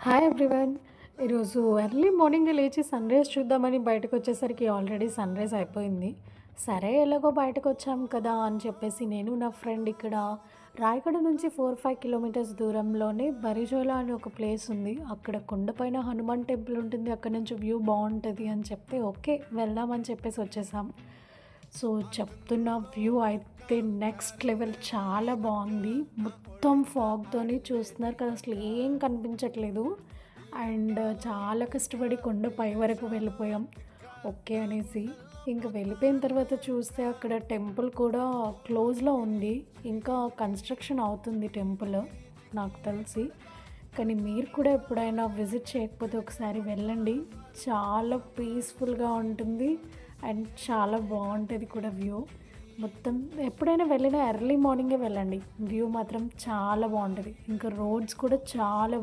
Hi everyone. ఈరోజు early మార్నింగే లేచి సన్‌రైజ్ చూద్దామని బయటకొచ్చేసరికి ఆల్రెడీ సన్‌రైజ్ అయిపోయింది. సరే ఎలాగో బయటకొచ్చాం కదా అని చెప్పేసి నేను నా ఫ్రెండ్ ఇక్కడ రాయగడ నుంచి 4, 5 కిలోమీటర్స్ దూరంలోనే బరిజోలా అని ఒక ప్లేస్ ఉంది. అక్కడ కొండపైన హనుమాన్ టెంపుల్ ఉంటుంది. అక్కడి నుంచి వ్యూ బావుంటది అని చెప్తే ఓకే వెళ్దామని చెప్పేసి వచ్చేసాం. సో చెప్తున్న వ్యూ అయితే నెక్స్ట్ లెవెల్ చాలా బాగుంది. మొత్తం ఫాగ్‌తోని చూస్తున్నారు కదా! అసలు ఏం కనిపించట్లేదు. అండ్ చాలా కష్టపడి కొండ పై వరకు వెళ్ళిపోయాం. ఓకే అనేసి. ఇంక వెళ్ళిపోయిన తర్వాత చూస్తే అక్కడ టెంపుల్ కూడా క్లోజ్‌లో ఉంది. ఇంకా కన్‌స్ట్రక్షన్ అవుతుంది టెంపుల్ నాకు తెలిసి. కానీ మీరు కూడా ఎప్పుడైనా విజిట్ చేయకపోతే ఒకసారి వెళ్ళండి. చాలా పీస్‌ఫుల్‌గా ఉంటుంది. అండ్ చాలా బావుంటది కూడా వ్యూ. మొత్తం ఎప్పుడైనా వెళ్ళినా ఎర్లీ మార్నింగే వెళ్ళండి. వ్యూ మాత్రం చాలా బావుంటది. ఇంకా రోడ్స్ కూడా చాలా